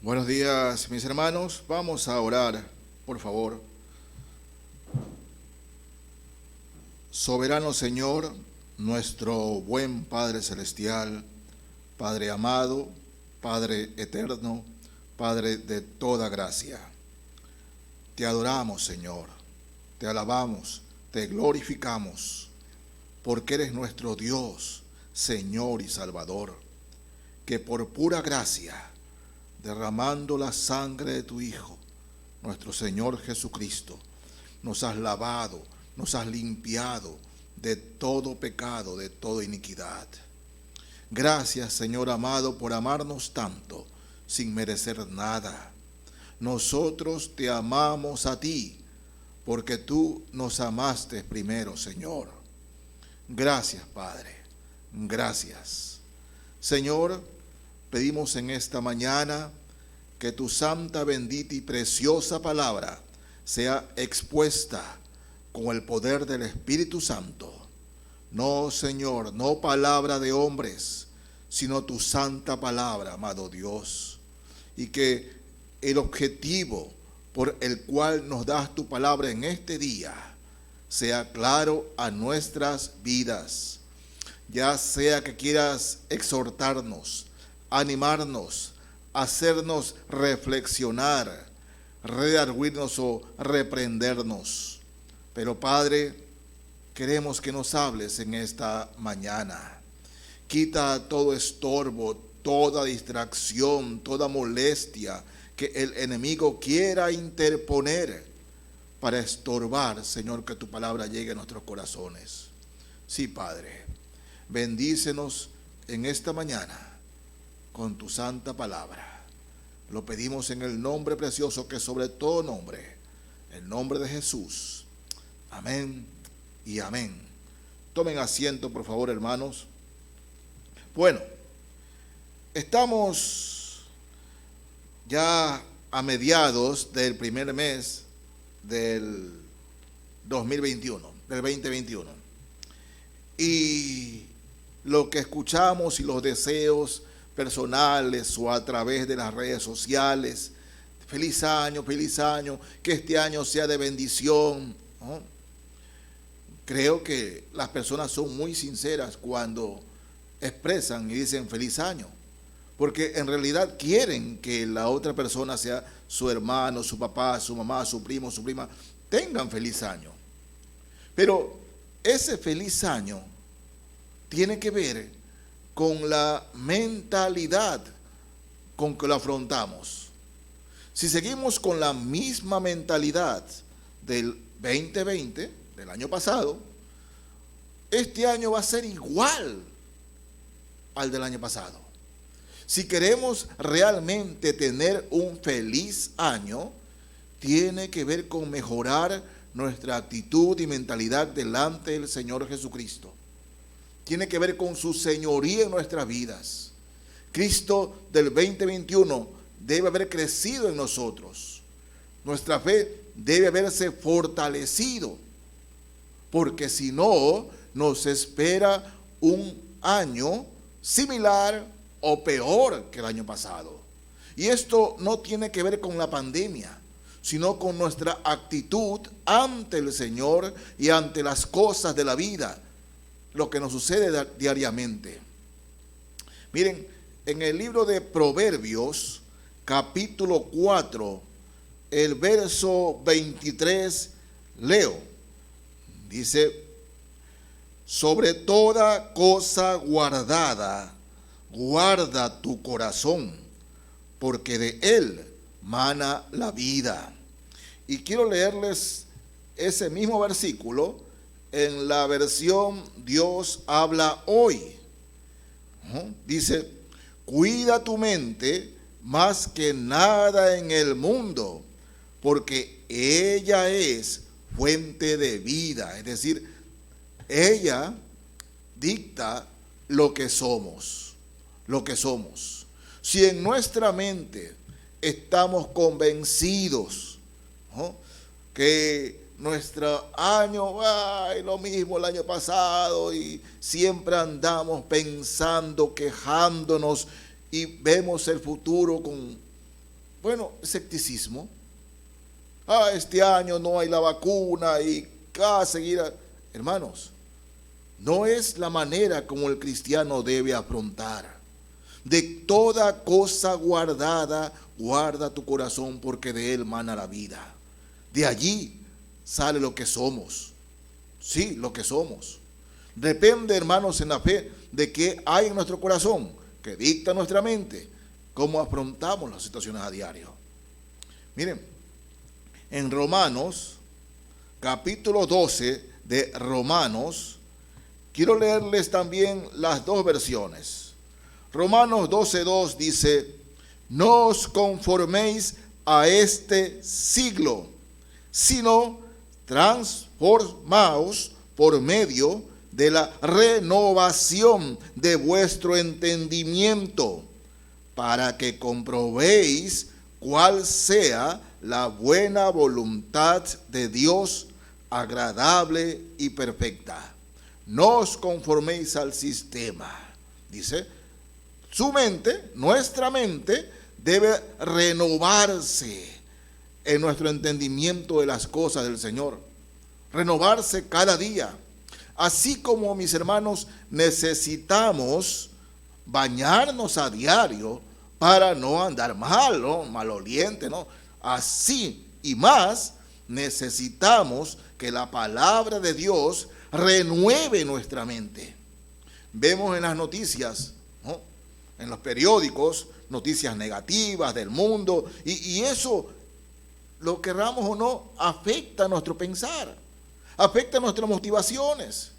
Buenos días, mis hermanos. Vamos a orar, por favor. Soberano Señor, nuestro buen Padre Celestial, Padre amado, Padre eterno, Padre de toda gracia. Te adoramos, Señor. Te alabamos, te glorificamos, porque eres nuestro Dios, Señor y Salvador, que por pura gracia, derramando la sangre de tu Hijo, nuestro Señor Jesucristo, nos has lavado, nos has limpiado de todo pecado, de toda iniquidad. Gracias, Señor amado, por amarnos tanto, sin merecer nada. Nosotros te amamos a ti, porque tú nos amaste primero, Señor. Gracias, Padre. Gracias. Señor, pedimos en esta mañana que tu santa, bendita y preciosa palabra sea expuesta con el poder del Espíritu Santo. No, Señor, no palabra de hombres, sino tu santa palabra, amado Dios. Y que el objetivo por el cual nos das tu palabra en este día sea claro a nuestras vidas. Ya sea que quieras exhortarnos, animarnos, hacernos reflexionar, redarguirnos o reprendernos. Pero Padre, queremos que nos hables en esta mañana. Quita todo estorbo, toda distracción, toda molestia que el enemigo quiera interponer para estorbar, Señor, que tu palabra llegue a nuestros corazones. Sí, Padre, bendícenos en esta mañana con tu santa palabra. Lo pedimos en el nombre precioso que es sobre todo nombre, el nombre de Jesús. Amén y amén. Tomen asiento, por favor, hermanos. Bueno, estamos ya a mediados del primer mes del 2021, del 2021. Y lo que escuchamos y los deseos personales o a través de las redes sociales, feliz año, que este año sea de bendición, ¿no? Creo que las personas son muy sinceras cuando expresan y dicen feliz año, porque en realidad quieren que la otra persona, sea su hermano, su papá, su mamá, su primo, su prima, tengan feliz año. Pero ese feliz año tiene que ver con la mentalidad con que lo afrontamos. Si seguimos con la misma mentalidad del 2020, del año pasado, este año va a ser igual al del año pasado. Si queremos realmente tener un feliz año, tiene que ver con mejorar nuestra actitud y mentalidad delante del Señor Jesucristo. Tiene que ver con su señoría en nuestras vidas. Cristo del 2021 debe haber crecido en nosotros. Nuestra fe debe haberse fortalecido, porque si no, nos espera un año similar o peor que el año pasado. Y esto no tiene que ver con la pandemia, sino con nuestra actitud ante el Señor y ante las cosas de la vida, lo que nos sucede diariamente. Miren, en el libro de Proverbios, capítulo 4, el verso 23, leo. Dice: sobre toda cosa guardada, guarda tu corazón, porque de él mana la vida. Y quiero leerles ese mismo versículo en la versión Dios habla hoy. Dice: cuida tu mente más que nada en el mundo, porque ella es fuente de vida. Es decir, ella dicta lo que somos, Si en nuestra mente estamos convencidos, ¿no?, que nuestro año va lo mismo el año pasado y siempre andamos pensando, quejándonos y vemos el futuro con Bueno, escepticismo. Este año no hay la vacuna y seguir. Hermanos, no es la manera como el cristiano debe afrontar. De toda cosa guardada, guarda tu corazón, porque de él mana la vida. De allí sale lo que somos. Sí, lo que somos. Depende, hermanos, en la fe, de qué hay en nuestro corazón, que dicta nuestra mente, cómo afrontamos las situaciones a diario. Miren, en Romanos, capítulo 12 de Romanos, quiero leerles también las dos versiones. Romanos 12:2 dice: no os conforméis a este siglo, sino transformaos por medio de la renovación de vuestro entendimiento, para que comprobéis cuál sea la buena voluntad de Dios, agradable y perfecta. No os conforméis al sistema. Dice, su mente, nuestra mente, debe renovarse en nuestro entendimiento de las cosas del Señor. Renovarse cada día. Así como, mis hermanos, necesitamos bañarnos a diario para no andar mal, ¿no? Maloliente, ¿no? Así y más, necesitamos que la palabra de Dios renueve nuestra mente. Vemos en las noticias, ¿no?, en los periódicos, noticias negativas del mundo, y eso, lo querramos o no, afecta nuestro pensar, afecta nuestras motivaciones.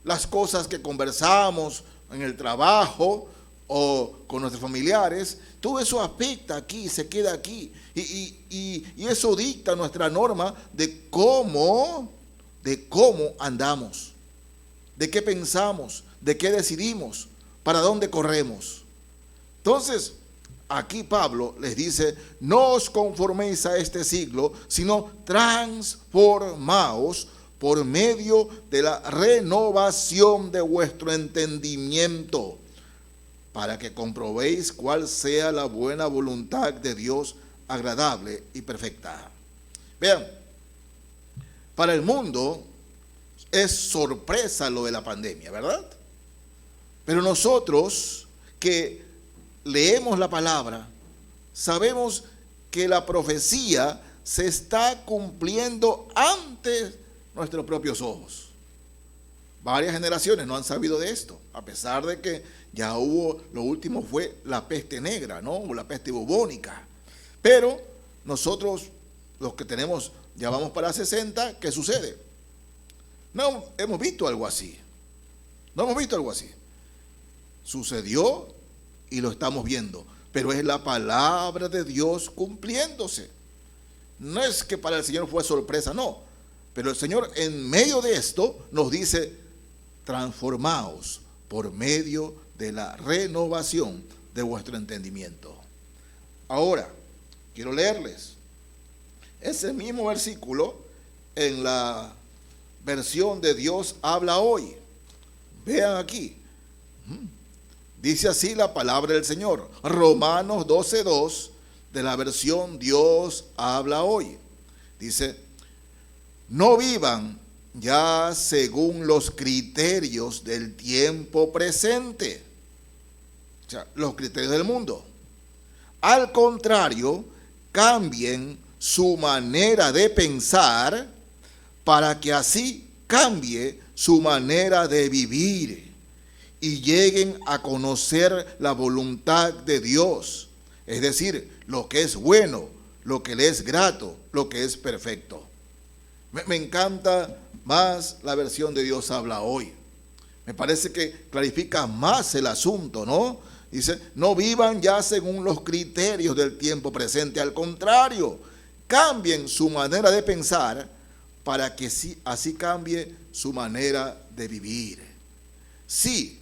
Las cosas que conversamos en el trabajo o con nuestros familiares, todo eso afecta aquí, se queda aquí, y eso dicta nuestra norma de cómo andamos, de qué pensamos, de qué decidimos, para dónde corremos. Entonces, aquí Pablo les dice: no os conforméis a este siglo, sino transformaos por medio de la renovación de vuestro entendimiento, para que comprobéis cuál sea la buena voluntad de Dios, agradable y perfecta. Vean, para el mundo es sorpresa lo de la pandemia, ¿verdad? Pero nosotros que leemos la palabra, sabemos que la profecía se está cumpliendo ante nuestros propios ojos. Varias generaciones no han sabido de esto, a pesar de que ya hubo, lo último fue la peste negra, ¿no? O la peste bubónica. Pero nosotros, los que tenemos, ya vamos para 60, ¿qué sucede? No hemos visto algo así. No hemos visto algo así. Sucedió y lo estamos viendo, pero es la palabra de Dios cumpliéndose. No es que para el Señor fue sorpresa, no. Pero el Señor, en medio de esto, nos dice: transformaos por medio de la renovación de vuestro entendimiento. Ahora, quiero leerles ese mismo versículo en la versión de Dios habla hoy. Vean aquí. Dice así la palabra del Señor. Romanos 12:2 de la versión Dios habla hoy. Dice: no vivan ya según los criterios del tiempo presente, o sea, los criterios del mundo. Al contrario, cambien su manera de pensar para que así cambie su manera de vivir y lleguen a conocer la voluntad de Dios, es decir, lo que es bueno, lo que le es grato, lo que es perfecto. Me encanta más la versión de Dios habla hoy. Me parece que clarifica más el asunto, ¿no? Dice: no vivan ya según los criterios del tiempo presente. Al contrario, cambien su manera de pensar para que así cambie su manera de vivir. Si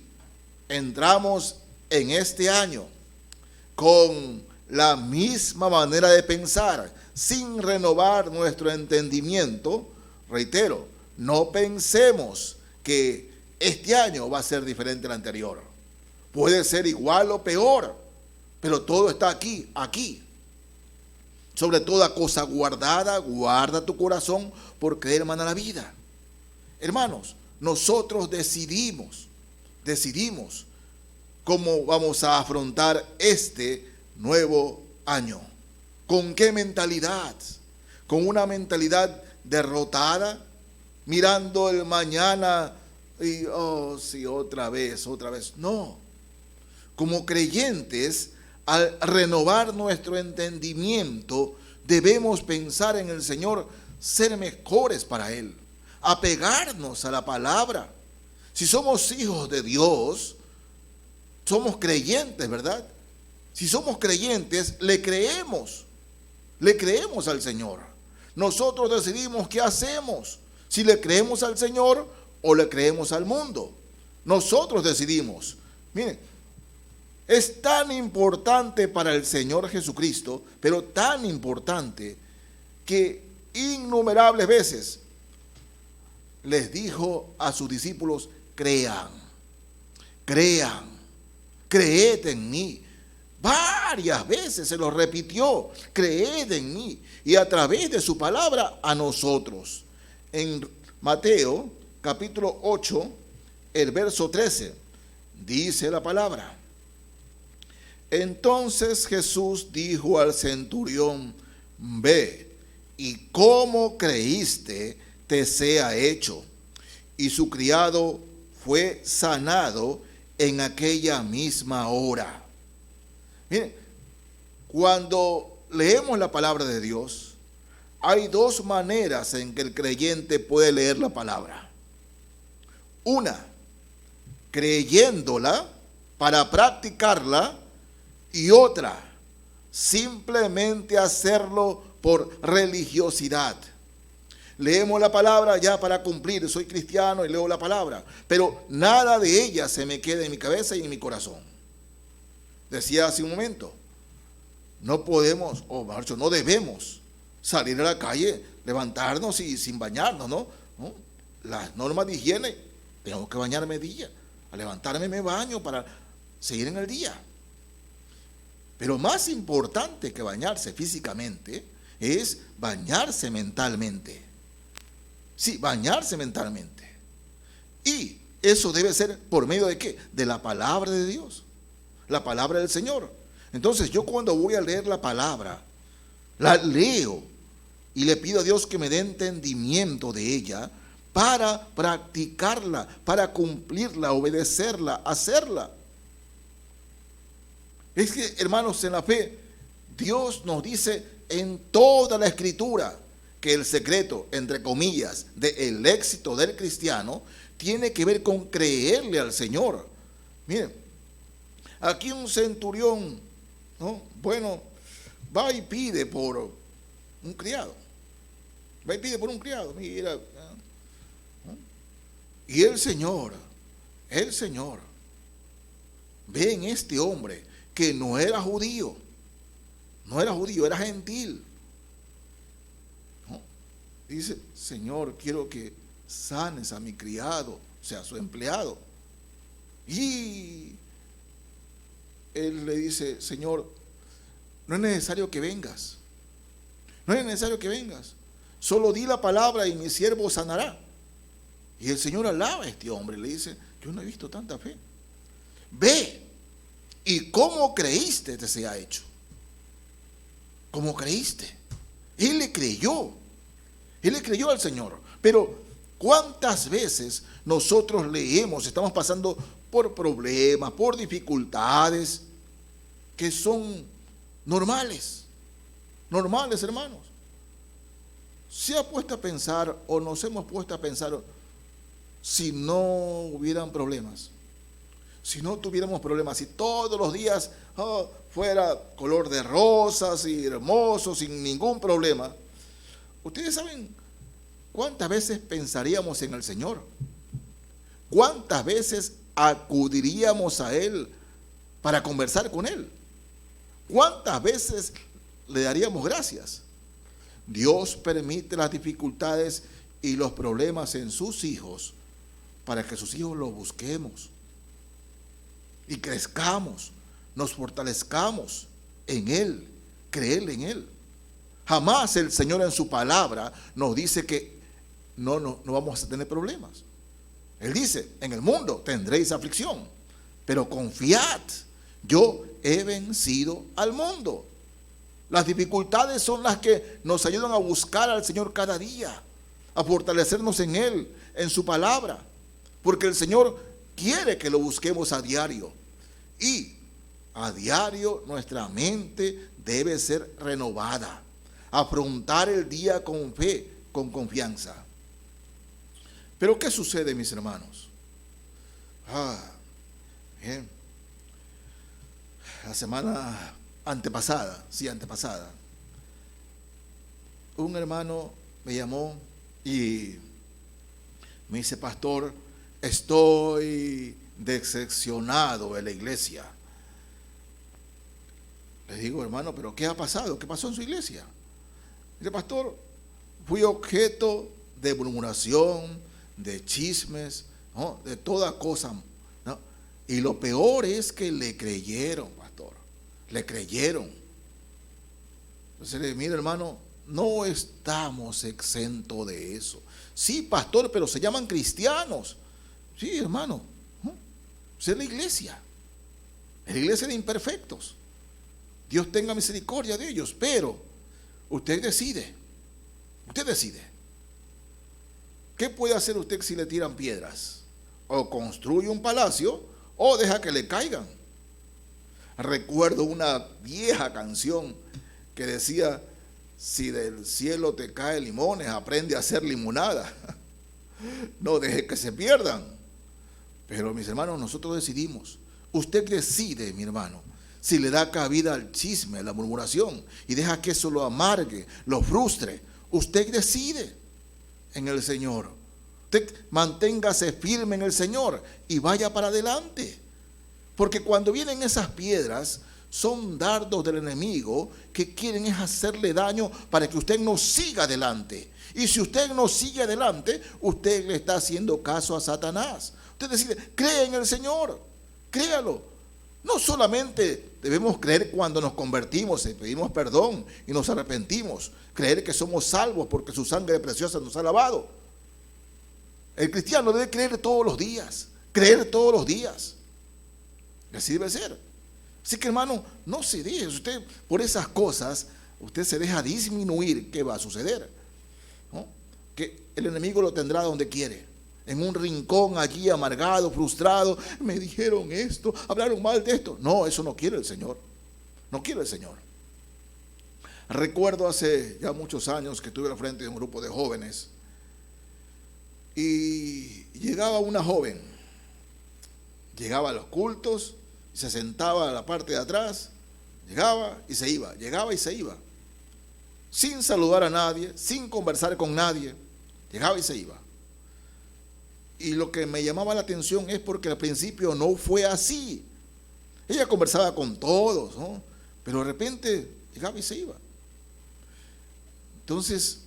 entramos en este año con la misma manera de pensar, sin renovar nuestro entendimiento, reitero, no pensemos que este año va a ser diferente al anterior. Puede ser igual o peor, pero todo está aquí. Sobre toda cosa guardada, guarda tu corazón, porque de él mana la vida. Hermanos, nosotros decidimos cómo vamos a afrontar este nuevo año. ¿Con qué mentalidad? ¿Con una mentalidad derrotada? Mirando el mañana y, oh, sí, otra vez. No. Como creyentes, al renovar nuestro entendimiento, debemos pensar en el Señor, ser mejores para Él, apegarnos a la palabra. Si somos hijos de Dios, somos creyentes, ¿verdad? Si somos creyentes, le creemos al Señor. Nosotros decidimos qué hacemos, si le creemos al Señor o le creemos al mundo. Nosotros decidimos. Miren, es tan importante para el Señor Jesucristo, pero tan importante que innumerables veces les dijo a sus discípulos: creed en mí. Varias veces se lo repitió: creed en mí. Y a través de su palabra a nosotros. En Mateo capítulo 8, el verso 13, dice la palabra: entonces Jesús dijo al centurión: ve, y como creíste te sea hecho. Y su criado fue sanado en aquella misma hora. Miren, cuando leemos la palabra de Dios, hay dos maneras en que el creyente puede leer la palabra. Una, creyéndola para practicarla, y otra, simplemente hacerlo por religiosidad. Leemos la palabra ya para cumplir, soy cristiano y leo la palabra, pero nada de ella se me queda en mi cabeza y en mi corazón. Decía hace un momento, no podemos, no debemos salir a la calle, levantarnos y sin bañarnos, ¿no? Las normas de higiene, tengo que bañarme día, al levantarme me baño para seguir en el día. Pero más importante que bañarse físicamente es bañarse mentalmente. Sí, bañarse mentalmente. Y eso debe ser por medio de ¿qué? De la palabra de Dios, la palabra del Señor. Entonces yo cuando voy a leer la palabra, la leo y le pido a Dios que me dé entendimiento de ella para practicarla, para cumplirla, obedecerla, hacerla. Es que, hermanos, en la fe, Dios nos dice en toda la Escritura que el secreto, entre comillas, del éxito del cristiano tiene que ver con creerle al Señor. Miren, aquí un centurión, ¿no? Bueno, va y pide por un criado. Mira, ¿no? Y el Señor ve en este hombre que no era judío, era gentil. ¿No? Dice: Señor, quiero que sanes a mi criado, o sea, a su empleado. Y él le dice: Señor, no es necesario que vengas, solo di la palabra y mi siervo sanará. Y el Señor alaba a este hombre, le dice: yo no he visto tanta fe. Ve, y como creíste te sea hecho. Como creíste. Él le creyó al Señor. Pero ¿cuántas veces nosotros leemos, estamos pasando por problemas, por dificultades que son normales, hermanos? ¿Se ha puesto a pensar o nos hemos puesto a pensar si no hubieran problemas? Si no tuviéramos problemas, si todos los días fuera color de rosas y hermoso, sin ningún problema, ¿ustedes saben cuántas veces pensaríamos en el Señor? ¿Cuántas veces acudiríamos a Él para conversar con Él? ¿Cuántas veces le daríamos gracias? Dios permite las dificultades y los problemas en sus hijos para que sus hijos los busquemos y crezcamos, nos fortalezcamos en Él, creerle en Él. Jamás el Señor en su palabra nos dice que no vamos a tener problemas. Él dice, en el mundo tendréis aflicción, pero confiad, yo he vencido al mundo. Las dificultades son las que nos ayudan a buscar al Señor cada día, a fortalecernos en Él, en su palabra, porque el Señor quiere que lo busquemos a diario. Y a diario nuestra mente debe ser renovada, afrontar el día con fe, con confianza. Pero ¿qué sucede, mis hermanos? Bien. La semana antepasada, un hermano me llamó y me dice: pastor, estoy decepcionado en la iglesia. Le digo: hermano, ¿pero qué ha pasado? ¿Qué pasó en su iglesia? Dice: pastor, fui objeto de murmuración, de chismes, ¿no?, de toda cosa, ¿no? Y lo peor es que le creyeron, pastor. Le creyeron. Entonces le digo: mire, hermano, no estamos exentos de eso. Sí, pastor, pero se llaman cristianos. Sí, hermano, ¿no? Es la iglesia de imperfectos. Dios tenga misericordia de ellos, pero usted decide. ¿Qué puede hacer usted si le tiran piedras? O construye un palacio o deja que le caigan. Recuerdo una vieja canción que decía: si del cielo te caen limones, aprende a hacer limonada. No deje que se pierdan. Pero, mis hermanos, nosotros decidimos. Usted decide, mi hermano, si le da cabida al chisme, a la murmuración, y deja que eso lo amargue, lo frustre. Usted decide en el Señor. Usted manténgase firme en el Señor y vaya para adelante. Porque cuando vienen esas piedras, son dardos del enemigo que quieren es hacerle daño para que usted no siga adelante. Y si usted no sigue adelante, usted le está haciendo caso a Satanás. Usted decide, cree en el Señor, créalo. No solamente debemos creer cuando nos convertimos y pedimos perdón y nos arrepentimos, creer que somos salvos porque su sangre preciosa nos ha lavado. El cristiano debe creer todos los días, creer todos los días. Y así debe ser. Así que, hermano, no se deje. Usted por esas cosas, usted se deja disminuir. ¿Qué va a suceder? ¿No? Que el enemigo lo tendrá donde quiere. En un rincón allí amargado, frustrado. Me dijeron esto, hablaron mal de esto. No, eso no quiere el Señor. No quiere el Señor. Recuerdo hace ya muchos años que estuve al frente de un grupo de jóvenes. Y llegaba una joven. Llegaba a los cultos, se sentaba a la parte de atrás, llegaba y se iba, sin saludar a nadie, sin conversar con nadie, llegaba y se iba. Y lo que me llamaba la atención es porque al principio no fue así. Ella conversaba con todos, ¿no? Pero de repente llegaba y se iba. Entonces,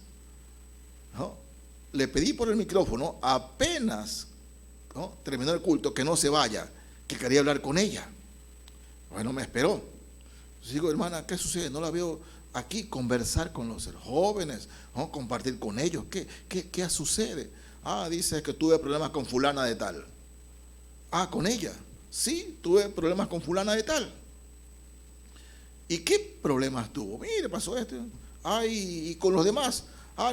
¿no?, le pedí por el micrófono, apenas, ¿no?, terminó el culto, que no se vaya, que quería hablar con ella. Bueno, me esperó. Entonces digo: hermana, ¿qué sucede? No la veo aquí, conversar con los jóvenes, ¿no?, compartir con ellos. ¿Qué sucede? Dice que tuve problemas con fulana de tal. ¿Con ella? Sí, tuve problemas con fulana de tal. ¿Y qué problemas tuvo? Mire, pasó esto. ¿Y con los demás?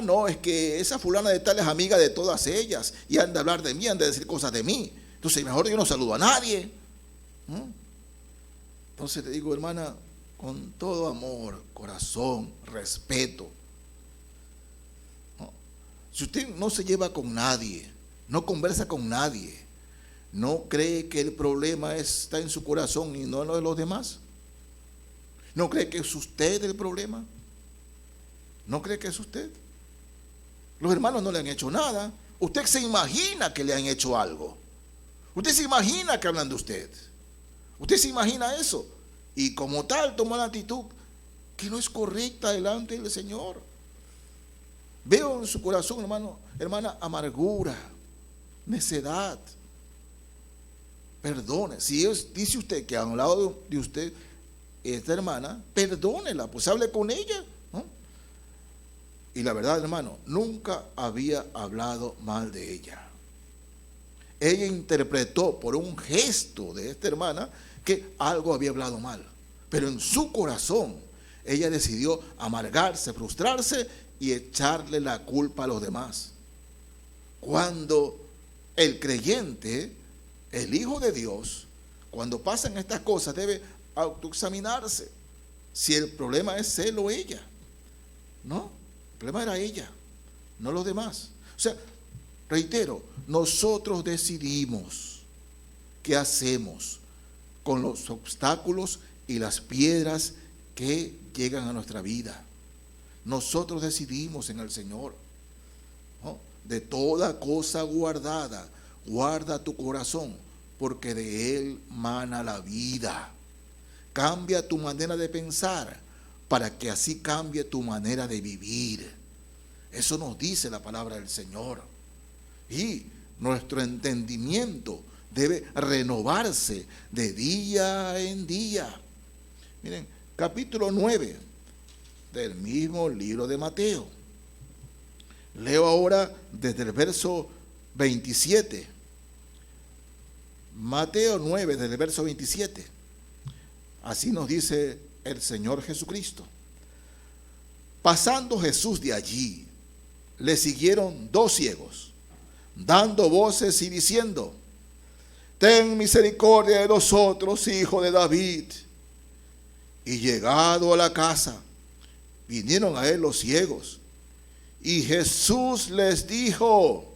No, es que esa fulana de tal es amiga de todas ellas y anda a hablar de mí, anda a decir cosas de mí. Entonces mejor yo no saludo a nadie. Entonces le digo: hermana, con todo amor, corazón, respeto, ¿no?, si usted no se lleva con nadie, no conversa con nadie, ¿no cree que el problema está en su corazón y no en lo de los demás? ¿No cree que es usted el problema? ¿No cree que es usted? Los hermanos no le han hecho nada. Usted se imagina que le han hecho algo. Usted se imagina que hablan de usted. Usted se imagina eso. Y como tal toma la actitud que no es correcta delante del Señor. Veo en su corazón, hermana, amargura, necedad. Perdone. Si dice usted que han hablado de usted, esta hermana, perdónela, pues hable con ella, ¿no? Y la verdad, hermano, nunca había hablado mal de ella. Ella interpretó por un gesto de esta hermana que algo había hablado mal. Pero en su corazón, ella decidió amargarse, frustrarse y echarle la culpa a los demás. Cuando el creyente, el Hijo de Dios, cuando pasan estas cosas, debe autoexaminarse. Si el problema es él o ella. No, el problema era ella, no los demás. O sea, reitero, nosotros decidimos qué hacemos con los obstáculos y las piedras que llegan a nuestra vida. Nosotros decidimos en el Señor, ¿no? De toda cosa guardada, guarda tu corazón, porque de él mana la vida. Cambia tu manera de pensar para que así cambie tu manera de vivir. Eso nos dice la palabra del Señor. Y nuestro entendimiento debe renovarse de día en día. Miren, capítulo 9 del mismo libro de Mateo. Leo ahora desde el verso 27. Mateo 9, desde el verso 27. Así nos dice el Señor Jesucristo. Pasando Jesús de allí, le siguieron 2 ciegos, dando voces y diciendo: ten misericordia de nosotros, hijo de David. Y llegado a la casa, vinieron a él los ciegos. Y Jesús les dijo: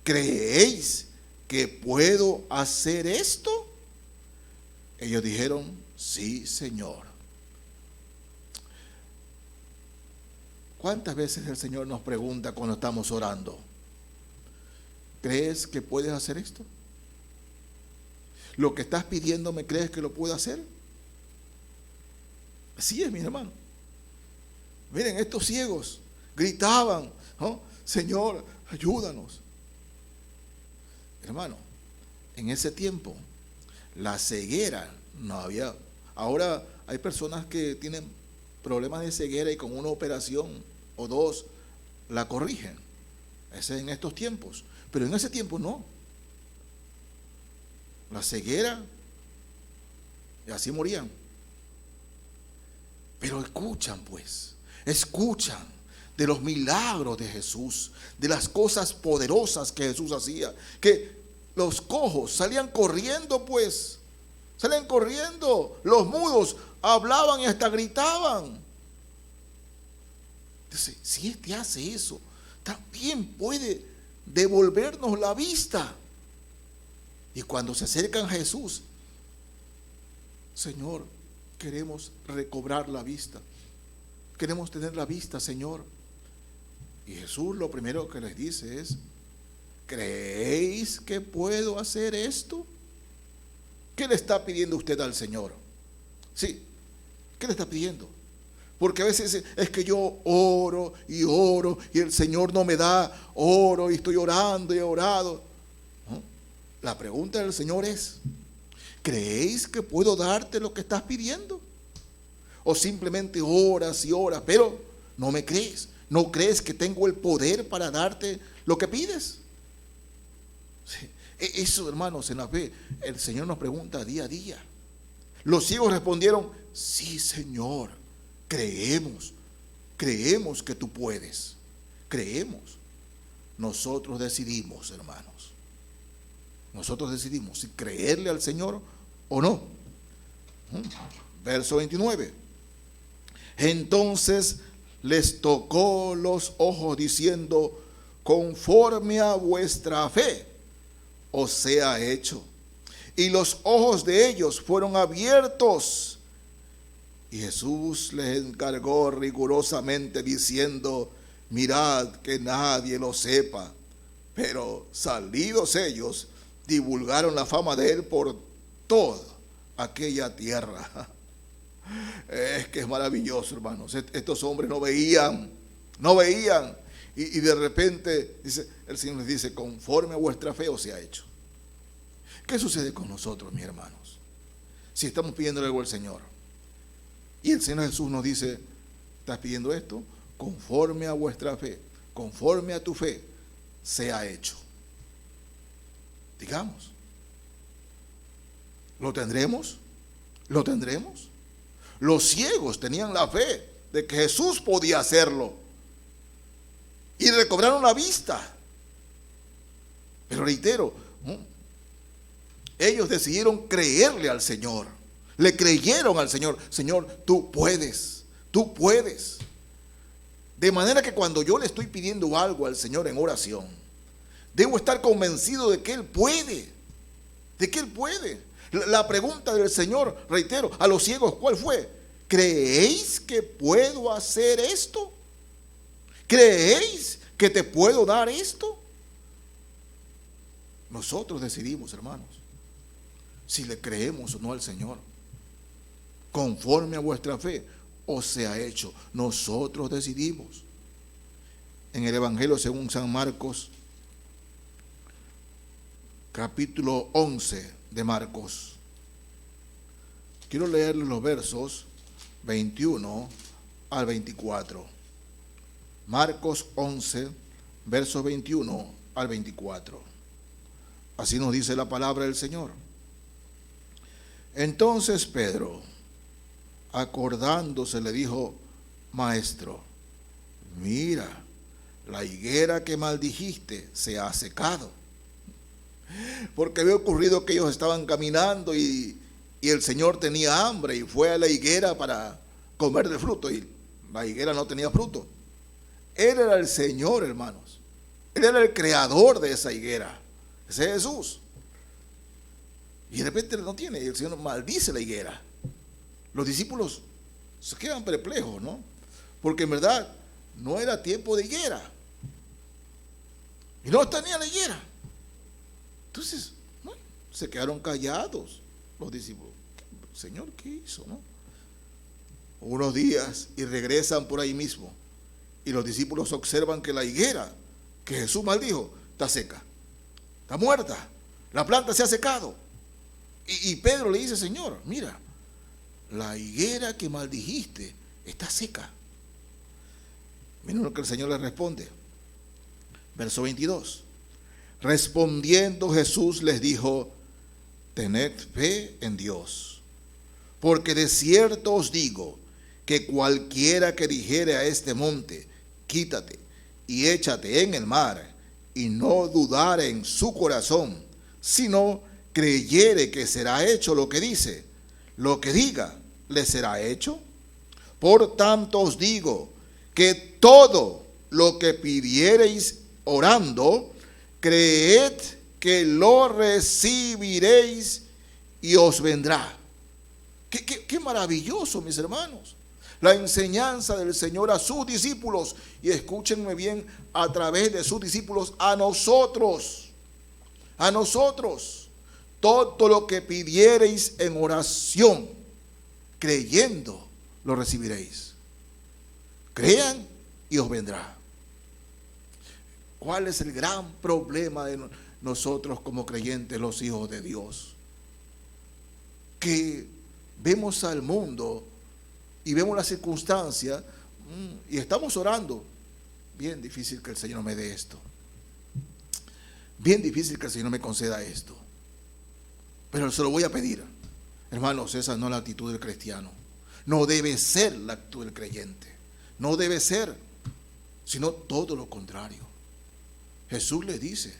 ¿creéis que puedo hacer esto? Ellos dijeron: sí, Señor. ¿Cuántas veces el Señor nos pregunta cuando estamos orando: ¿crees que puedes hacer esto? ¿Lo que estás pidiéndome crees que lo puedo hacer? Así es, mi hermano. Miren, estos ciegos gritaban: ¿no? Señor, ayúdanos. Hermano, en ese tiempo la ceguera no había. Ahora hay personas que tienen problemas de ceguera y con una operación o 2 la corrigen. Ese es en estos tiempos. Pero en ese tiempo no. La ceguera, y así morían. Pero escuchan de los milagros de Jesús, de las cosas poderosas que Jesús hacía, que los cojos salían corriendo, salían corriendo, los mudos hablaban y hasta gritaban. Entonces, si este hace eso, también puede devolvernos la vista. Y cuando se acercan a Jesús: Señor, queremos recobrar la vista, queremos tener la vista, Señor. Y Jesús lo primero que les dice es: ¿creéis que puedo hacer esto? ¿Qué le está pidiendo usted al Señor? Sí, ¿qué le está pidiendo? Porque a veces es que yo oro y el Señor no me da, oro y estoy orando y he orado. ¿No? La pregunta del Señor es: ¿creéis que puedo darte lo que estás pidiendo? O simplemente oras y oras, pero no me crees. ¿No crees que tengo el poder para darte lo que pides? Sí. Eso, hermanos, en la fe, el Señor nos pregunta día a día. Los ciegos respondieron: sí, Señor, creemos que tú puedes. Creemos. Nosotros decidimos, hermanos. Nosotros decidimos si creerle al Señor o no. Verso 29. Entonces les tocó los ojos diciendo: conforme a vuestra fe os sea hecho. Y los ojos de ellos fueron abiertos. Y Jesús les encargó rigurosamente diciendo: mirad que nadie lo sepa. Pero salidos ellos, divulgaron la fama de él por toda aquella tierra. Es que es maravilloso, hermanos. Estos hombres no veían. Y de repente el Señor les dice: conforme a vuestra fe os sea hecho. ¿Qué sucede con nosotros, mis hermanos? Si estamos pidiendo algo al Señor y el Señor Jesús nos dice: estás pidiendo esto, conforme a vuestra fe, conforme a tu fe, sea hecho. Digamos, ¿lo tendremos? ¿Lo tendremos? Los ciegos tenían la fe de que Jesús podía hacerlo y recobraron la vista. Pero reitero, ellos decidieron creerle al Señor. Le creyeron al Señor. Señor, tú puedes, tú puedes. De manera que cuando yo le estoy pidiendo algo al Señor en oración, debo estar convencido de que Él puede, de que Él puede. La pregunta del Señor, reitero, a los ciegos, ¿cuál fue? ¿Creéis que puedo hacer esto? ¿Creéis que te puedo dar esto? Nosotros decidimos, hermanos, si le creemos o no al Señor. Conforme a vuestra fe, os sea hecho. Nosotros decidimos. En el Evangelio según San Marcos, capítulo 11 de Marcos. Quiero leerles los versos 21 al 24. Marcos 11, versos 21 al 24. Así nos dice la palabra del Señor. Entonces Pedro, acordándose, le dijo: Maestro, mira, la higuera que maldijiste se ha secado. Porque había ocurrido que ellos estaban caminando y el Señor tenía hambre y fue a la higuera para comer del fruto y la higuera no tenía fruto. Él era el Señor, hermanos. Él era el creador de esa higuera. Ese es Jesús. Y de repente no tiene, y el Señor maldice la higuera. Los discípulos se quedan perplejos, ¿no? Porque en verdad no era tiempo de higuera. Y no tenía la higuera. Entonces, bueno, se quedaron callados los discípulos. Señor, ¿qué hizo, no? Unos días y regresan por ahí mismo. Y los discípulos observan que la higuera que Jesús maldijo está seca, está muerta, la planta se ha secado. Y Pedro le dice: Señor, mira, la higuera que maldijiste está seca. Miren lo que el Señor le responde. Verso 22. Respondiendo Jesús les dijo: tened fe en Dios, porque de cierto os digo que cualquiera que dijere a este monte: quítate y échate en el mar, y no dudare en su corazón, sino creyere que será hecho lo que dice, lo que diga le será hecho. Por tanto os digo que todo lo que pidiereis orando, creed que lo recibiréis y os vendrá. Qué maravilloso, mis hermanos. La enseñanza del Señor a sus discípulos, y escúchenme bien, a través de sus discípulos a nosotros. A nosotros. Todo lo que pidiereis en oración, creyendo, lo recibiréis. Crean y os vendrá. ¿Cuál es el gran problema de nosotros como creyentes, los hijos de Dios? Que vemos al mundo y vemos las circunstancias y estamos orando. Bien difícil que el Señor me dé esto. Bien difícil que el Señor me conceda esto. Pero se lo voy a pedir. Hermanos, esa no es la actitud del cristiano. No debe ser la actitud del creyente. No debe ser, sino todo lo contrario. Jesús le dice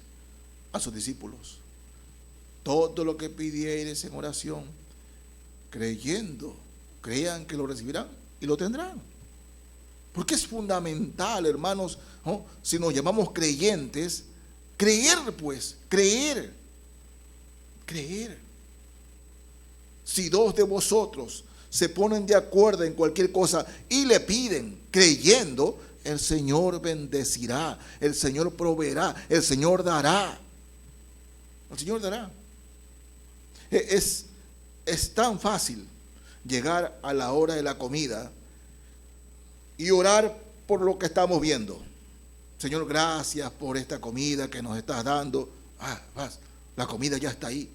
a sus discípulos: todo lo que pidiereis en oración, creyendo, crean que lo recibirán y lo tendrán. Porque es fundamental, hermanos, ¿no? Si nos llamamos creyentes, creer, pues, creer. Si dos de vosotros se ponen de acuerdo en cualquier cosa y le piden creyendo, el Señor bendecirá, el Señor proveerá, el Señor dará. El Señor dará. Es tan fácil llegar a la hora de la comida y orar por lo que estamos viendo. Señor, gracias por esta comida que nos estás dando. La comida ya está ahí.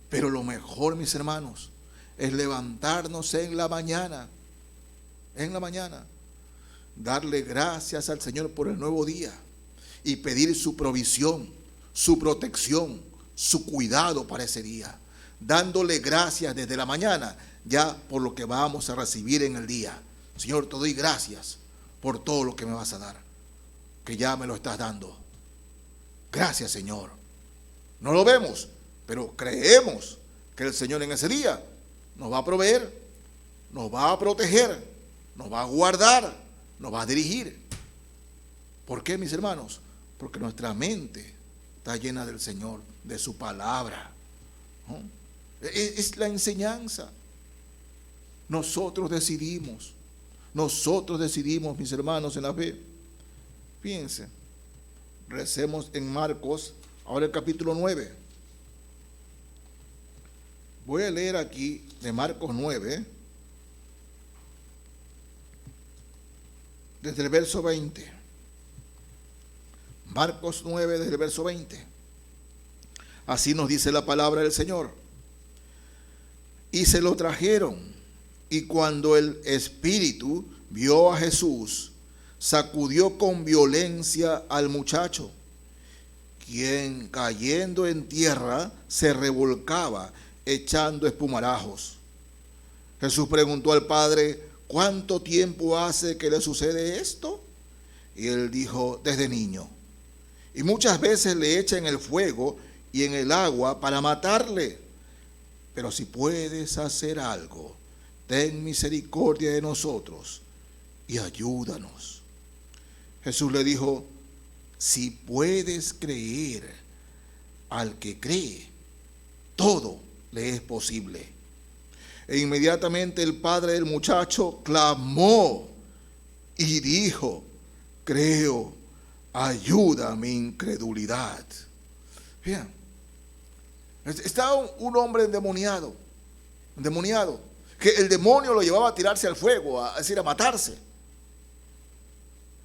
Pero lo mejor, mis hermanos, es levantarnos en la mañana en la mañana, darle gracias al Señor por el nuevo día y pedir su provisión, su protección, su cuidado para ese día, dándole gracias desde la mañana ya por lo que vamos a recibir en el día. Señor, te doy gracias por todo lo que me vas a dar, que ya me lo estás dando. Gracias, Señor. No lo vemos, pero creemos que el Señor en ese día nos va a proveer, nos va a proteger, nos va a guardar, nos va a dirigir. ¿Por qué, mis hermanos? Porque nuestra mente está llena del Señor, de su palabra, ¿no? Es la enseñanza. Nosotros decidimos, mis hermanos en la fe. Fíjense, recemos en Marcos, ahora el capítulo 9. Voy a leer aquí de Marcos 9, desde el verso 20. Marcos 9, desde el verso 20. Así nos dice la palabra del Señor. Y se lo trajeron, y cuando el espíritu vio a Jesús, sacudió con violencia al muchacho, quien cayendo en tierra se revolcaba, echando espumarajos. Jesús preguntó al padre: ¿cuánto tiempo hace que le sucede esto? Y él dijo: desde niño. Y muchas veces le echa en el fuego y en el agua para matarle. Pero si puedes hacer algo, ten misericordia de nosotros y ayúdanos. Jesús le dijo: si puedes creer, al que cree, todo le es posible. E inmediatamente el padre del muchacho clamó y dijo: creo, ayuda a mi incredulidad. Vean, está un hombre endemoniado, que el demonio lo llevaba a tirarse al fuego, a decir, a matarse.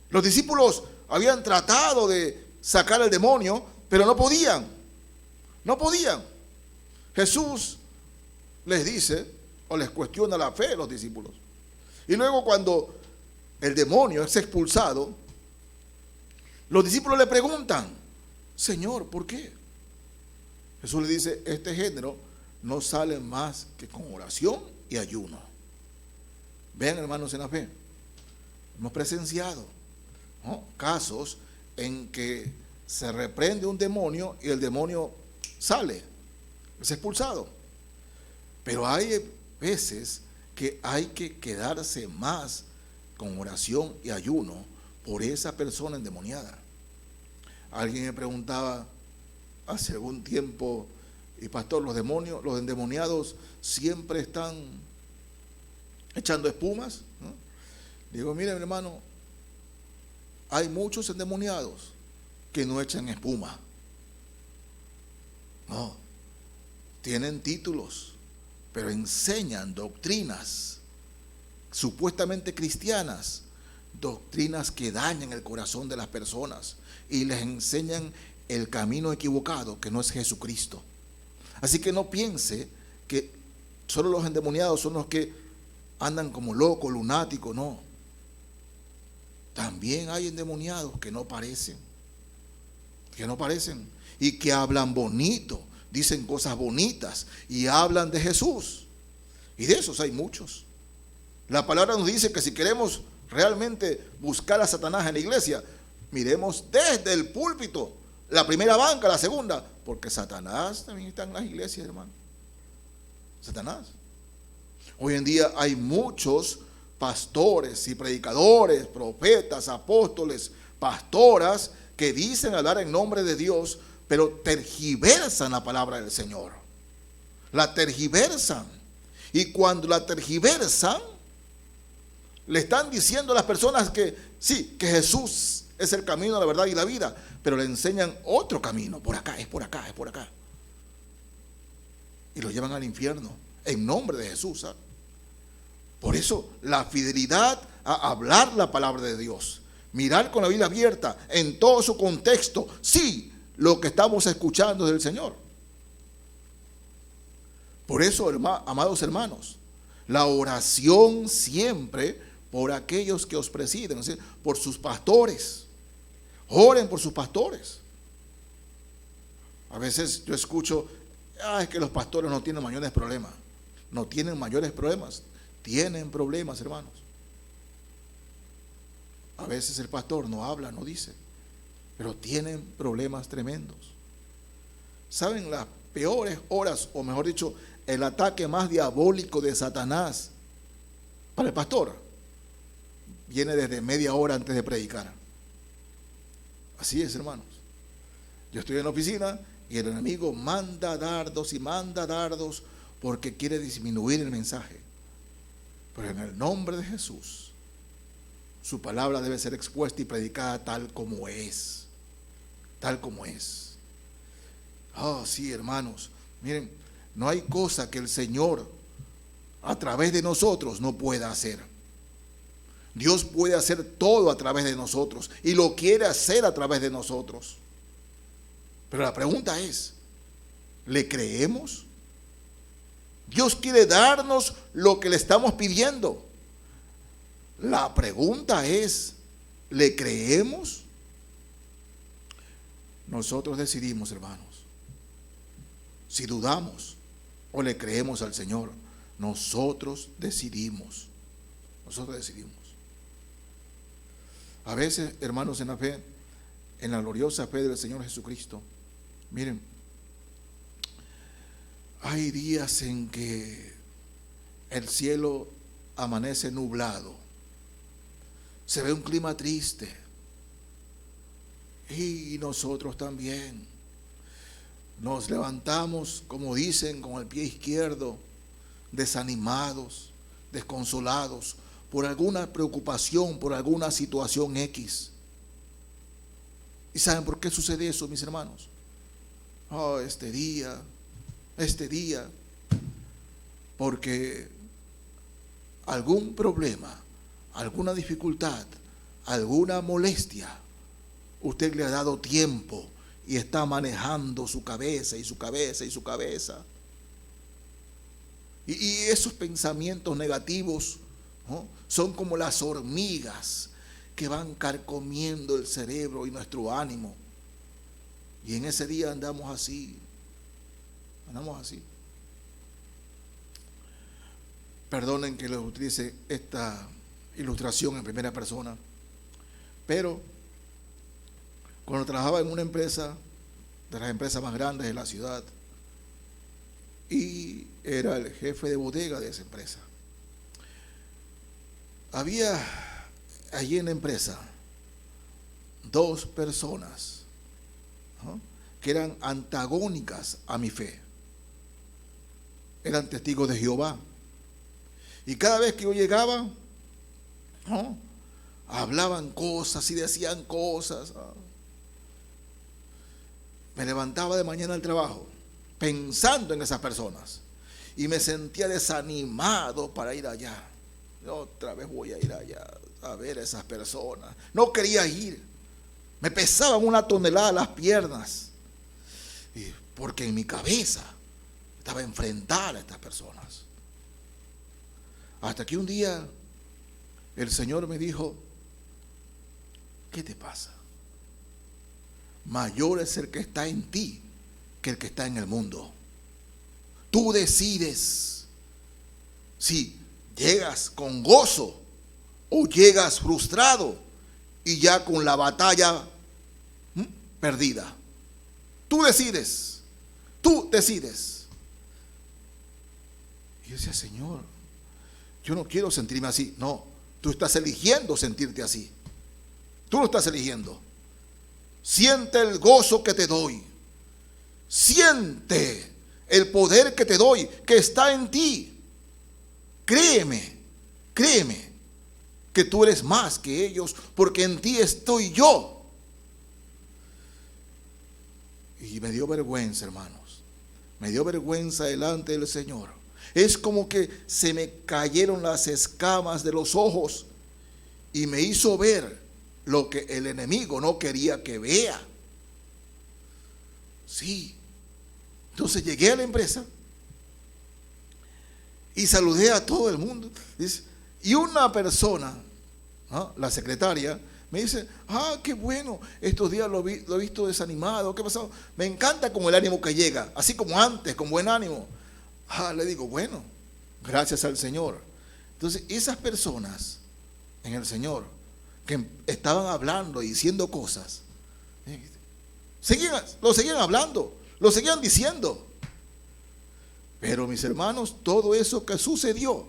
Los discípulos habían tratado de sacar al demonio, pero no podían. Jesús les dice, o les cuestiona la fe a los discípulos. Y luego, cuando el demonio es expulsado, los discípulos le preguntan: Señor, ¿por qué? Jesús le dice: este género no sale más que con oración y ayuno. Vean, hermanos en la fe, hemos presenciado, ¿no?, casos en que se reprende un demonio y el demonio sale, es expulsado. Pero hay veces que hay que quedarse más con oración y ayuno por esa persona endemoniada. Alguien me preguntaba hace algún tiempo: y pastor, los endemoniados siempre están echando espumas, ¿no? Digo: miren, hermano, hay muchos endemoniados que no echan espuma. No, tienen títulos, pero enseñan doctrinas supuestamente cristianas, doctrinas que dañan el corazón de las personas y les enseñan el camino equivocado, que no es Jesucristo. Así que no piense que solo los endemoniados son los que andan como locos, lunáticos, no. También hay endemoniados que no parecen, y que hablan bonito, dicen cosas bonitas y hablan de Jesús. Y de esos hay muchos. La palabra nos dice que si queremos realmente buscar a Satanás en la iglesia, miremos desde el púlpito, la primera banca, la segunda, porque Satanás también está en las iglesias, hermano. Satanás. Hoy en día hay muchos pastores y predicadores, profetas, apóstoles, pastoras, que dicen hablar en nombre de Dios, pero tergiversan la palabra del Señor. La tergiversan. Y cuando la tergiversan, le están diciendo a las personas que sí, que Jesús es el camino, la verdad y la vida, pero le enseñan otro camino: por acá, es por acá. Y lo llevan al infierno en nombre de Jesús, ¿sabes? Por eso la fidelidad a hablar la palabra de Dios, mirar con la Biblia abierta en todo su contexto, sí, lo que estamos escuchando del Señor. Por eso, amados hermanos, la oración siempre por aquellos que os presiden, es decir, por sus pastores. Oren por sus pastores. A veces yo escucho, es que los pastores no tienen mayores problemas. No tienen mayores problemas, tienen problemas, hermanos. A veces el pastor no habla, no dice, pero tienen problemas tremendos. ¿Saben las peores horas, o mejor dicho, el ataque más diabólico de Satanás para el pastor? Viene desde media hora antes de predicar. Así es, hermanos. Yo estoy en la oficina y el enemigo manda dardos y manda dardos porque quiere disminuir el mensaje. Pero en el nombre de Jesús, su palabra debe ser expuesta y predicada tal como es. Tal como es. Sí, hermanos. Miren, no hay cosa que el Señor a través de nosotros no pueda hacer. Dios puede hacer todo a través de nosotros y lo quiere hacer a través de nosotros. Pero la pregunta es, ¿le creemos? Dios quiere darnos lo que le estamos pidiendo. La pregunta es, ¿le creemos? Nosotros decidimos, hermanos, si dudamos o le creemos al Señor. Nosotros decidimos. Nosotros decidimos. A veces, hermanos, en la fe, en la gloriosa fe del Señor Jesucristo, miren, hay días en que el cielo amanece nublado, se ve un clima triste, y nosotros también nos levantamos, como dicen, con el pie izquierdo, desanimados, desconsolados, por alguna preocupación, por alguna situación X. ¿Y saben por qué sucede eso, mis hermanos? Este día, porque algún problema, alguna dificultad, alguna molestia, usted le ha dado tiempo y está manejando su cabeza y su cabeza y su cabeza. Y esos pensamientos negativos, ¿no?, son como las hormigas que van carcomiendo el cerebro y nuestro ánimo. Y en ese día andamos así. Perdonen que les utilice esta ilustración en primera persona, pero cuando trabajaba en una empresa, de las empresas más grandes de la ciudad, y era el jefe de bodega de esa empresa, había allí en la empresa dos personas, ¿no?, que eran antagónicas a mi fe. Eran testigos de Jehová. Y cada vez que yo llegaba, ¿no?, hablaban cosas y decían cosas. Me levantaba de mañana al trabajo pensando en esas personas y me sentía desanimado para ir allá. Otra vez voy a ir allá a ver a esas personas. No quería ir. Me pesaban 1 tonelada las piernas, porque en mi cabeza estaba enfrentar a estas personas. Hasta que un día el Señor me dijo: ¿qué te pasa? Mayor es el que está en ti que el que está en el mundo. Tú decides si llegas con gozo o llegas frustrado y ya con la batalla perdida. Tú decides. Y yo decía: Señor, yo no quiero sentirme así. No, tú estás eligiendo sentirte así. Tú lo estás eligiendo. Siente el gozo que te doy. Siente el poder que te doy, que está en ti. Créeme que tú eres más que ellos, porque en ti estoy yo. Y me dio vergüenza, hermanos. Me dio vergüenza delante del Señor. Es como que se me cayeron las escamas de los ojos y me hizo ver lo que el enemigo no quería que vea. Sí. Entonces llegué a la empresa y saludé a todo el mundo. Y una persona, la secretaria, me dice, qué bueno, estos días lo he visto desanimado, ¿qué ha pasado? Me encanta como el ánimo que llega, así como antes, con buen ánimo. Le digo, bueno, gracias al Señor. Entonces, esas personas en el Señor que estaban hablando y diciendo cosas, lo seguían hablando, lo seguían diciendo. Pero mis hermanos, todo eso que sucedió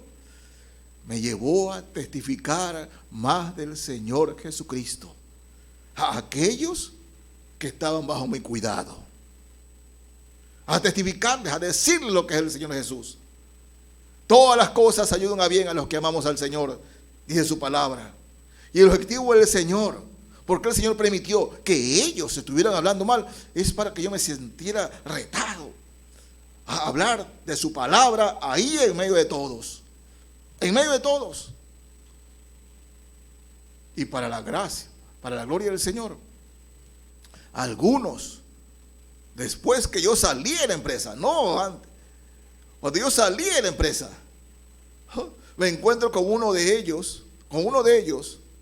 me llevó a testificar más del Señor Jesucristo a aquellos que estaban bajo mi cuidado, a testificarles, a decirles lo que es el Señor Jesús. Todas las cosas ayudan a bien a los que amamos al Señor, dice su palabra. Y el objetivo del Señor, porque el Señor permitió que ellos estuvieran hablando mal, es para que yo me sintiera retado a hablar de su palabra ahí en medio de todos. En medio de todos. Y para la gracia, para la gloria del Señor. Algunos, después que yo salí de la empresa, no antes, cuando yo salí de la empresa, me encuentro con uno de ellos,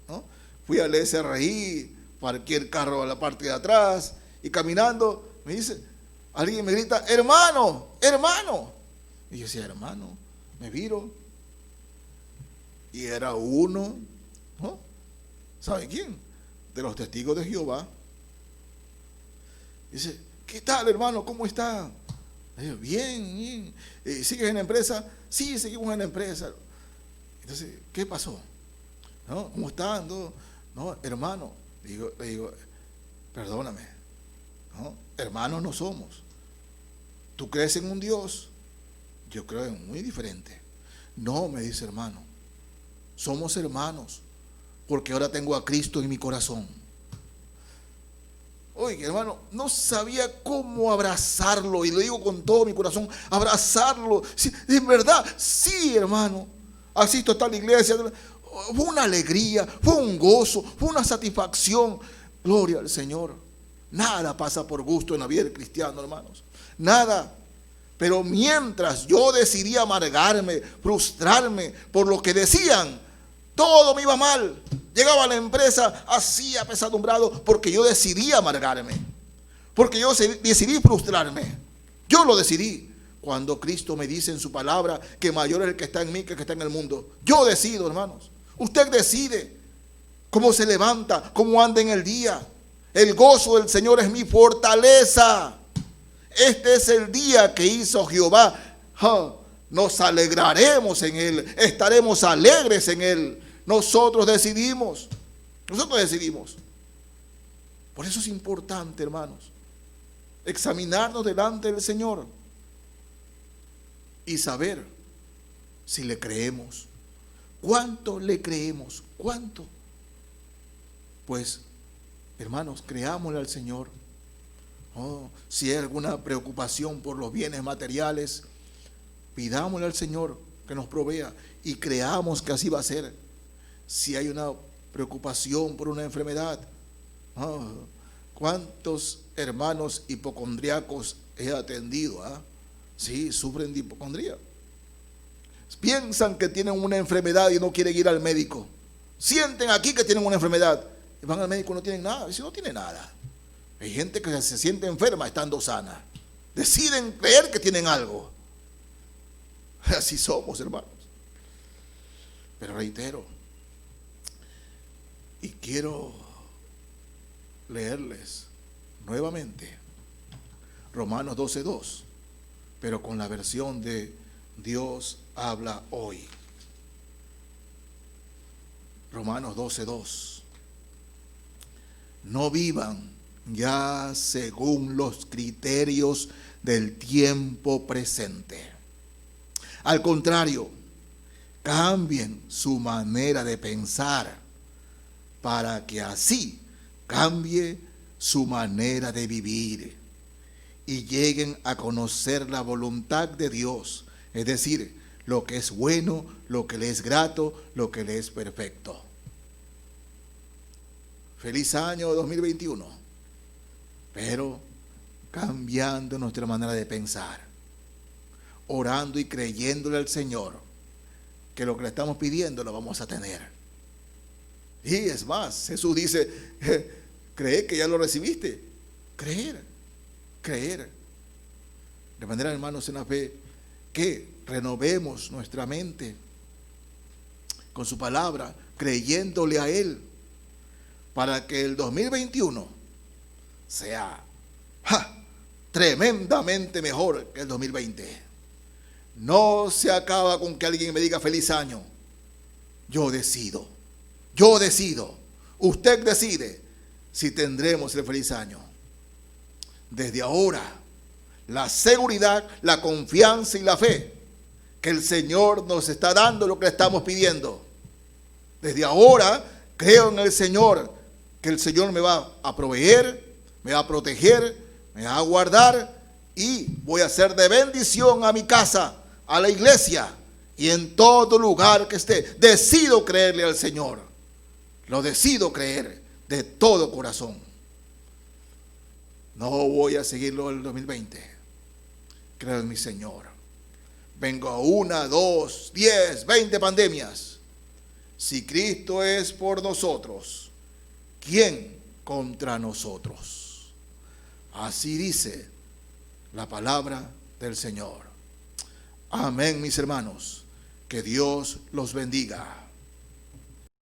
¿no? Fui al SRI, parqué el carro a la parte de atrás y caminando, me dice, alguien me grita, hermano, hermano. Y yo decía, hermano, me viro. Y era uno, ¿no? ¿Sabe quién? De los testigos de Jehová. Dice, ¿qué tal, hermano? ¿Cómo está? Digo, bien, bien. ¿Sigues en la empresa? Sí, seguimos en la empresa. Entonces, ¿qué pasó? ¿No? ¿Cómo está? No, hermano. Le digo, perdóname. ¿No? Hermanos no somos. ¿Tú crees en un Dios? Yo creo en muy diferente. No, me dice, hermano. Somos hermanos, porque ahora tengo a Cristo en mi corazón. Oye, hermano, no sabía cómo abrazarlo, y lo digo con todo mi corazón, abrazarlo. Sí, en verdad, sí, hermano. Asisto a tal iglesia. Fue una alegría, fue un gozo, fue una satisfacción. Gloria al Señor. Nada pasa por gusto en la vida del cristiano, hermanos. Nada. Pero mientras yo decidí amargarme, frustrarme por lo que decían, todo me iba mal. Llegaba a la empresa así apesadumbrado porque yo decidí amargarme, porque yo decidí frustrarme. Yo lo decidí. Cuando Cristo me dice en su palabra que mayor es el que está en mí que el que está en el mundo. Yo decido, hermanos. Usted decide cómo se levanta, cómo anda en el día. El gozo del Señor es mi fortaleza. Este es el día que hizo Jehová. Nos alegraremos en él, estaremos alegres en él. Nosotros decidimos. Por eso es importante, hermanos, examinarnos delante del Señor y saber si le creemos. ¿Cuánto le creemos? ¿Cuánto? Pues, hermanos, creámosle al Señor. Si hay alguna preocupación por los bienes materiales, pidámosle al Señor que nos provea y creamos que así va a ser. Si hay una preocupación por una enfermedad, ¿cuántos hermanos hipocondríacos he atendido? Sí, sufren de hipocondría. Piensan que tienen una enfermedad y no quieren ir al médico. Sienten aquí que tienen una enfermedad y van al médico y no tienen nada. Dicen, no tiene nada. Hay gente que se siente enferma estando sana. Deciden creer que tienen algo. Así somos, hermanos. Pero reitero, y quiero leerles nuevamente Romanos 12:2, pero con la versión de Dios habla hoy. Romanos 12:2. No vivan ya según los criterios del tiempo presente. Al contrario, cambien su manera de pensar para que así cambie su manera de vivir y lleguen a conocer la voluntad de Dios, es decir, lo que es bueno, lo que le es grato, lo que le es perfecto. Feliz año 2021, pero cambiando nuestra manera de pensar, orando y creyéndole al Señor que lo que le estamos pidiendo lo vamos a tener. Y es más, Jesús dice, cree que ya lo recibiste. Creer. De manera, hermanos, en la fe, que renovemos nuestra mente con su palabra, creyéndole a Él, para que el 2021 sea tremendamente mejor que el 2020. No se acaba con que alguien me diga feliz año. Yo decido. Usted decide si tendremos el feliz año. Desde ahora, la seguridad, la confianza y la fe que el Señor nos está dando lo que le estamos pidiendo. Desde ahora creo en el Señor, que el Señor me va a proveer, me va a proteger, me va a guardar y voy a ser de bendición a mi casa, a la iglesia y en todo lugar que esté. Decido creerle al Señor. Lo decido creer de todo corazón. No voy a seguirlo en el 2020. Creo en mi Señor. Vengo a 1, 2, 10, 20 pandemias. Si Cristo es por nosotros, ¿quién contra nosotros? Así dice la palabra del Señor. Amén, mis hermanos. Que Dios los bendiga.